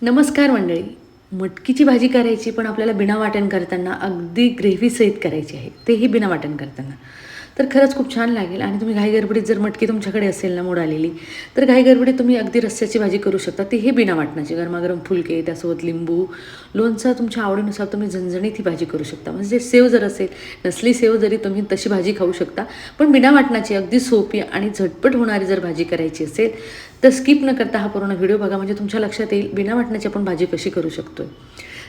नमस्कार मंडळी. मटकीची भाजी करायची पण आपल्याला बिना वाटण करताना अगदी ग्रेव्हीसहित करायची आहे, तेही बिना वाटण करताना. तर खरंच खूप छान लागेल आणि तुम्ही घाईगडबडीत जर मटकी तुमच्याकडे असेल ना मोड आलेली, तर घाईगडबडीत तुम्ही अगदी रस्स्याची भाजी करू शकता, तेही बिना वाटणाची. गरमागरम फुलके, त्यासोबत लिंबू, लोणचं तुमच्या आवडीनुसार तुम्ही झणझणीत ही भाजी करू शकता. म्हणजे सेव जर असेल, नसली सेव जरी तुम्ही तशी भाजी खाऊ शकता. पण बिना वाटणाची अगदी सोपी आणि झटपट होणारी जर भाजी करायची असेल, तर स्किप न करता हा पूर्ण व्हिडिओ बघा, म्हणजे तुमच्या लक्षात येईल बिना वाटणाची आपण भाजी कशी करू शकतो.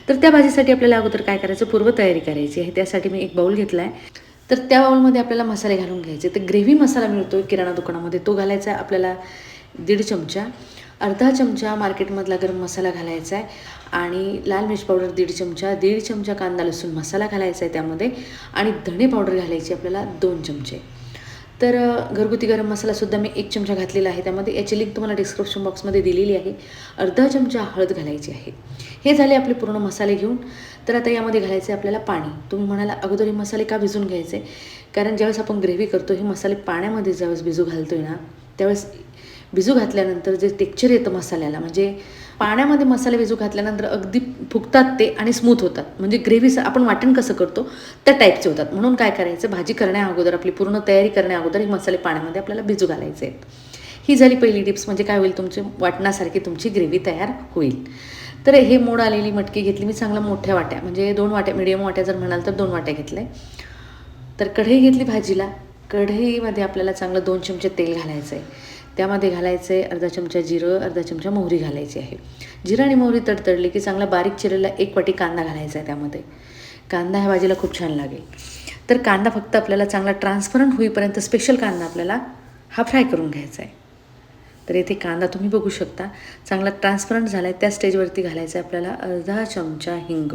तर त्या भाजीसाठी आपल्याला अगोदर काय करायचं, पूर्वतयारी करायची आहे. त्यासाठी मी एक बाउल घेतला आहे. तर त्या बाउलमध्ये आपल्याला मसाले घालून घ्यायचे. तर ग्रेव्ही मसाला मिळतो आहे किराणा दुकानामध्ये, तो घालायचा आहे आपल्याला 1.5 चमचा. अर्धा चमचा मार्केटमधला गरम मसाला घालायचा आहे आणि लाल मिर्च पावडर 1.5 चमचा, 1.5 चमचा कांदा लसूण मसाला घालायचा आहे त्यामध्ये आणि धणे पावडर घालायची आपल्याला 2 चमचे. तर घरगुती गरम मसालासुद्धा मी 1 चमचा घातलेला आहे त्यामध्ये. याची लिंक तुम्हाला डिस्क्रिप्शन बॉक्समध्ये दिलेली आहे. अर्धा चमचा हळद घालायची आहे. हे झाले आपले पूर्ण मसाले घेऊन. तर आता यामध्ये घालायचं आहे आपल्याला पाणी. तुम्ही म्हणाला अगोदर हे मसाले का भिजून घ्यायचे, कारण ज्यावेळेस आपण ग्रेव्ही करतो हे मसाले पाण्यामध्ये ज्यावेळेस भिजू घालतो आहे ना, त्यावेळेस भिजू घातल्यानंतर जे टेक्स्चर येतं मसाल्याला, म्हणजे पाण्यामध्ये मसाले भिजू घातल्यानंतर अगदी फुगतात ते आणि स्मूथ होतात. म्हणजे ग्रेव्ही आपण वाटण कसं करतो त्या टाईपचे होतात. म्हणून काय करायचं, भाजी करण्या अगोदर, आपली पूर्ण तयारी करण्या अगोदर हे मसाले पाण्यामध्ये आपल्याला भिजू घालायचे आहेत. ही झाली पहिली टिप्स. म्हणजे काय होईल, तुमची वाटणासारखी तुमची ग्रेव्ही तयार होईल. तर हे मोड आलेली मटकी घेतली मी, चांगल्या मोठ्या वाट्या, म्हणजे 2 वाट्या, मिडियम वाट्या जर म्हणाल तर 2 वाट्या घेतल्या. तर कढई घेतली भाजीला. कढईमध्ये आपल्याला चांगलं 2 चमचे तेल घालायचं आहे. त्यामध्ये घालायचं आहे अर्धा चमचा जिरं, अर्धा चमचा मोहरी घालायची आहे. जिरं आणि मोहरी तडतडली की चांगला बारीक चिरलेला 1 वाटी कांदा घालायचा आहे त्यामध्ये. कांदा ह्या भाजीला खूप छान लागेल. तर कांदा फक्त आपल्याला चांगला ट्रान्सपरंट होईपर्यंत, स्पेशल कांदा आपल्याला हा फ्राय करून घ्यायचा आहे. तर येथे कांदा तुम्ही बघू शकता चांगला ट्रान्सपरंट झाला आहे. त्या स्टेजवरती घालायचं आहे आपल्याला अर्धा चमचा हिंग.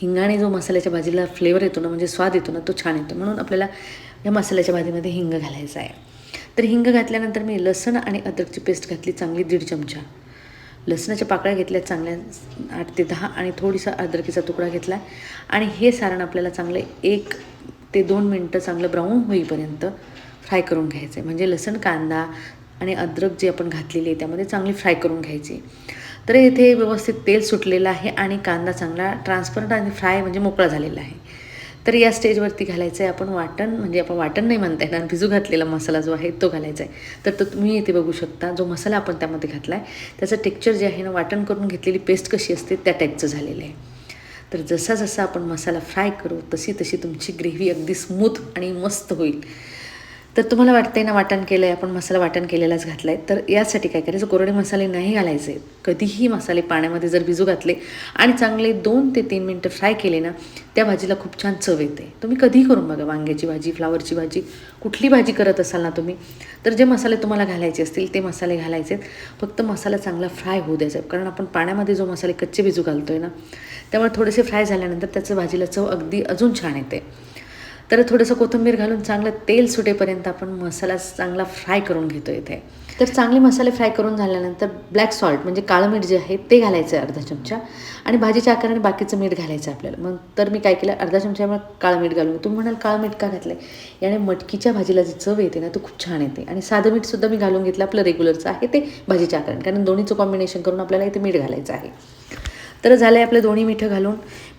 हिंगाने जो मसाल्याच्या भाजीला फ्लेवर येतो ना, म्हणजे स्वाद येतो ना, तो छान येतो. म्हणून आपल्याला या मसाल्याच्या भाजीमध्ये हिंग घालायचा आहे. तर हिंग घातल्यानंतर मी लसूण आणि अद्रकची पेस्ट घातली चांगली 1.5 चमचा. लसणाच्या पाकळ्या घेतल्या चांगल्या 8 ते 10 आणि थोडीसा अद्रकीचा तुकडा घेतला आणि हे सारण आपल्याला चांगले 1 ते 2 मिनटं चांगलं ब्राऊन होईपर्यंत फ्राय करून घ्यायचं आहे. म्हणजे लसूण, कांदा आणि अद्रक जी आपण घातलेली आहे त्यामध्ये चांगली फ्राय करून घ्यायची. तर येथे व्यवस्थित तेल सुटलेलं आहे आणि कांदा चांगला ट्रान्सपरंट आणि फ्राय म्हणजे मोकळा झालेला आहे. तर या स्टेजवरती घालायचं आहे आपण वाटण, म्हणजे आपण वाटण नाही म्हणता येणार, भिजू घातलेला मसाला जो आहे तो घालायचा आहे. तर तो तुम्ही इथे बघू शकता, जो मसाला आपण त्यामध्ये घातला आहे त्याचं टेक्स्चर जे आहे ना, वाटण करून घेतलेली पेस्ट कशी असते त्या टाईपचं झालेलं आहे. तर जसा जसा आपण मसाला फ्राय करू तशी तशी तुमची ग्रेव्ही अगदी स्मूथ आणि मस्त होईल. तर तुम्हाला वाटतंय ना वाटण केलं आहे, आपण मसाला वाटण केलेलाच घातला आहे. तर यासाठी काय करायचं, कोरडे मसाले नाही घालायचे. कधीही मसाले पाण्यामध्ये जर भिजू घातले आणि चांगले 2 ते 3 मिनटं फ्राय केले ना, त्या भाजीला खूप छान चव येते. तुम्ही कधीही करून बघा, वांग्याची भाजी, फ्लावरची भाजी, कुठली भाजी करत असाल ना तुम्ही, तर जे मसाले तुम्हाला घालायचे असतील ते मसाले घालायचे. फक्त मसाला चांगला फ्राय होऊ द्यायचा, कारण आपण पाण्यामध्ये जो मसाले कच्चे भिजू घालतो आहे ना, त्यामुळे थोडेसे फ्राय झाल्यानंतर त्याचं भाजीला चव अगदी अजून छान येते. तर थोडंसं कोथिंबीर घालून चांगलं तेल सुटेपर्यंत आपण मसाला चांगला फ्राय करून घेतो इथे. तर चांगले मसाले फ्राय करून झाल्यानंतर ब्लॅक सॉल्ट, म्हणजे काळं मीठ जे आहे ते घालायचं आहे अर्धा चमचा आणि भाजीच्या आकाराने बाकीचं मीठ घालायचं आपल्याला. मग तर मी काय केलं, अर्धा चमचा काळं मीठ घालून. तुम्ही म्हणाल काळं मीठ का घातलं आहे, याने मटकीच्या भाजीला जी चव येते ना, तो खूप छान येते. आणि साधं मीठसुद्धा मी घालून घेतलं, आपलं रेग्युलरचं आहे ते भाजीच्या आकाराने, कारण दोन्हीचं कॉम्बिनेशन करून आपल्याला इथे मीठ घालायचं आहे. तर झालं आहे आपले दोन्ही मिठं घालून.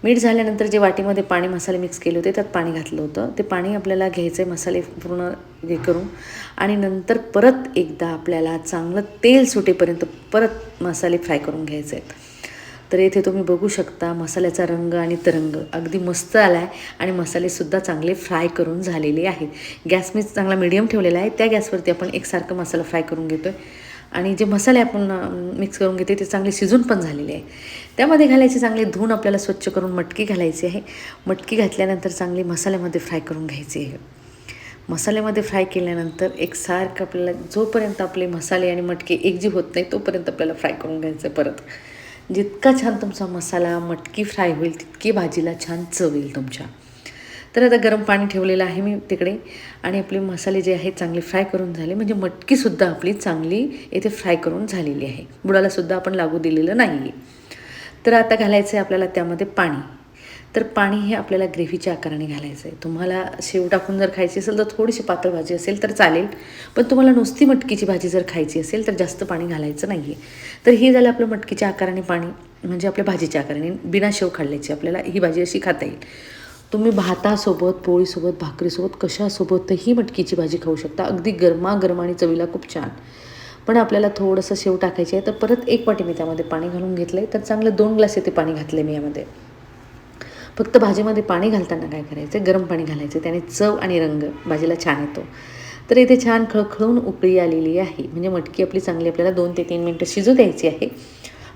मीठ झाल्यानंतर जे वाटीमध्ये पाणी मसाले मिक्स केले होते त्यात पाणी घातलं होतं, ते पाणी आपल्याला घ्यायचं आहे मसाले पूर्ण हे करून आणि नंतर परत एकदा आपल्याला चांगलं तेल सुटेपर्यंत परत मसाले फ्राय करून घ्यायचे आहेत. तर इथे तुम्ही बघू शकता मसाल्याचा रंग आणि तरंग अगदी मस्त आला आहे आणि मसालेसुद्धा चांगले फ्राय करून झालेले आहेत. गॅस मी चांगला मीडियम ठेवलेला आहे. त्या गॅसवरती आपण एकसारखं मसाला फ्राय करून घेतो आहे आणि जे मसाले आपण मिक्स करून घेते ते चांगले शिजून पण झालेले आहे. त्यामध्ये घालायचे चांगले धुवून आपल्याला स्वच्छ करून मटकी घालायची आहे. मटकी घातल्यानंतर चांगली मसाल्यामध्ये फ्राय करून घ्यायची आहे. मसाल्यामध्ये फ्राय केल्यानंतर एकसारखं आपल्याला जोपर्यंत आपले मसाले आणि मटकी एकजीव होत नाही तोपर्यंत आपल्याला फ्राय करून घ्यायचं आहे. परत जितका छान तुमचा मसाला मटकी फ्राय होईल तितकी भाजीला छान चव येईल तुमच्या. तर आता गरम पाणी ठेवलेलं आहे मी तिकडे आणि आपले मसाले जे आहेत चांगले फ्राय करून झाले, म्हणजे मटकीसुद्धा आपली चांगली इथे फ्राय करून झालेली आहे. बुडालासुद्धा आपण लागू दिलेलं नाही आहे. तर आता घालायचं आहे आपल्याला त्यामध्ये पाणी. तर पाणी हे आपल्याला ग्रेव्हीच्या आकाराने घालायचं आहे. तुम्हाला शेव टाकून जर खायची असेल तर थोडीशी पातळ भाजी असेल तर चालेल, पण तुम्हाला नुसती मटकीची भाजी जर खायची असेल तर जास्त पाणी घालायचं नाही आहे. तर हे झालं आपलं मटकीच्या आकाराने पाणी, म्हणजे आपल्या भाजीच्या आकाराने बिना शेव खाल्ल्याची आपल्याला ही भाजी अशी खाता येईल. तुम्ही भातासोबत, पोळीसोबत, भाकरीसोबत कशासोबतही मटकीची भाजी खाऊ शकता. अगदी गरमागरम आणि चवीला खूप छान. पण आपल्याला थोडंसं शेव टाकायची आहे, तर परत 1 वाटी मी त्यामध्ये पाणी घालून घेतलं आहे. तर चांगलं 2 ग्लास इथे पाणी घातलं मी यामध्ये. फक्त भाजीमध्ये पाणी घालताना काय करायचं, गरम पाणी घालायचं, त्याने चव आणि रंग भाजीला छान येतो. तर इथे छान खळखळून उकळी आलेली आहे, म्हणजे मटकी आपली चांगली आपल्याला 2 ते 3 मिनटं शिजू द्यायची आहे.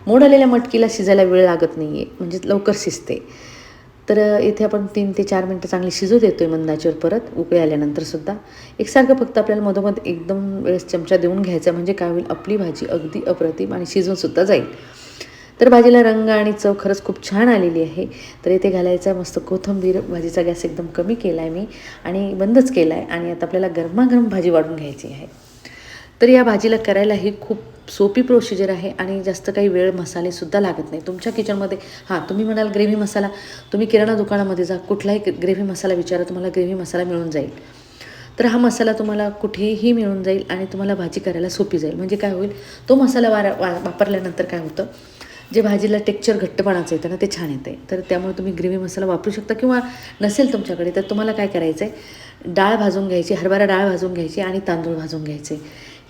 मोड आलेल्या मटकीला शिजायला वेळ लागत नाही आहे, म्हणजे लवकर शिजते. तर इथे आपण 3 ते 4 मिनटं चांगली शिजू देतो आहे मंद आचेवर. परत उकळी आल्यानंतरसुद्धा एकसारखं फक्त आपल्याला मधोमध एकदम वेळेस चमचा देऊन घ्यायचा, म्हणजे काय होईल, आपली भाजी अगदी अप्रतिम आणि शिजूनसुद्धा जाईल. तर भाजीला रंग आणि चव खरंच खूप छान आलेली आहे. तर इथे घालायचा मस्त कोथिंबीर. भाजीचा गॅस एकदम कमी केला आहे मी आणि बंदच केला आहे, आणि आता आपल्याला गरमागरम भाजी वाढून घ्यायची आहे. तर या भाजीला करायला ही खूप सोपी प्रोसिजर आहे आणि जास्त काही वेळ, मसालेसुद्धा लागत नाही तुमच्या किचनमध्ये. हां, तुम्ही म्हणाल ग्रेव्ही मसाला, तुम्ही किराणा दुकानामध्ये जा, कुठलाही ग्रेव्ही मसाला विचारा, तुम्हाला ग्रेव्ही मसाला मिळून जाईल. तर हा मसाला तुम्हाला कुठेही मिळून जाईल आणि तुम्हाला भाजी करायला सोपी जाईल. म्हणजे काय होईल, तो मसाला वापरल्यानंतर काय होतं, जे भाजीला टेक्स्चर घट्टपणाचं येतं ना, ते छान येतं आहे. तर त्यामुळे तुम्ही ग्रेव्ही मसाला वापरू शकता, किंवा नसेल तुमच्याकडे तर तुम्हाला काय करायचं आहे, डाळ भाजून घ्यायची, हरभरा डाळ भाजून घ्यायची आणि तांदूळ भाजून घ्यायचे.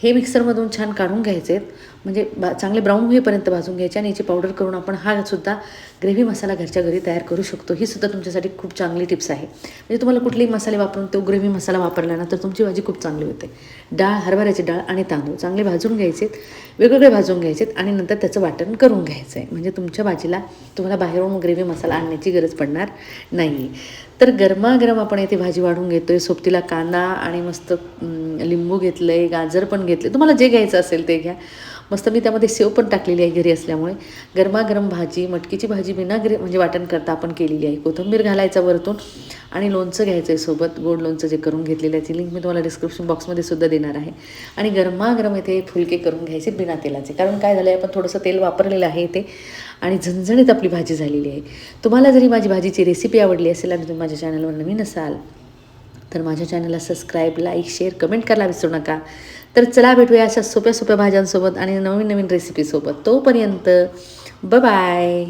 हे मिक्सरमधून छान काढून घ्यायचे आहेत, म्हणजे चांगले ब्राऊन होईपर्यंत भाजून घ्यायचे, आणि याची पावडर करून आपण हा सुद्धा ग्रेव्ही मसाला घरच्या घरी तयार करू शकतो. ही सुद्धा तुमच्यासाठी खूप चांगली टिप्स आहे. म्हणजे तुम्हाला कुठलेही मसाले वापरून तो ग्रेव्ही मसाला वापरला ना, तर तुमची भाजी खूप चांगली होते. डाळ, हरभऱ्याची डाळ आणि तांदूळ चांगले भाजून घ्यायचेत, वेगवेगळे भाजून घ्यायचेत, आणि नंतर त्याचं वाटण करून घ्यायचं आहे. म्हणजे तुमच्या भाजीला तुम्हाला बाहेरून ग्रेव्ही मसाला आणण्याची गरज पडणार नाही. तर गरमागरम आपण इथे भाजी वाढून घेतो आहे. सोबतीला कांदा आणि मस्त लिंबू घेतलं आहे, गाजर पण घेतले, तुम्हाला जे घ्यायचं असेल ते घ्या. मस्त मी त्यामध्ये सेव पण टाकलेली आहे घरी असल्यामुळे. गरमागरम भाजी, मटकीची भाजी बिना म्हणजे वाटण करता आपण केलेली आहे. कोथिंबीर घालायचा वरतून, आणि लोणचं घ्यायचं आहे सोबत, गोड लोणचं जे करून घेतलेलं आहे, ती लिंक मी तुम्हाला डिस्क्रिप्शन बॉक्समध्ये सुद्धा देणार आहे. आणि गरमागरम इथे फुलके करून घ्यायचे बिना तेलाचे, कारण काय झालं आहे, आपण थोडंसं तेल वापरलेलं आहे इथे, आणि झणझणीत आपली भाजी झालेली आहे. तुम्हाला जरी माझी भाजीची रेसिपी आवडली असेल आणि तुम्ही माझ्या चॅनलवर नवीन असाल तर माझ्या चॅनलला सबस्क्राईब, लाईक, शेअर, कमेंट करायला विसरू नका. तर चला भेटूया अशा सोप्या सोप्या भाज्यांसोबत आणि नवीन नवीन रेसिपीसोबत. तोपर्यंत बाय.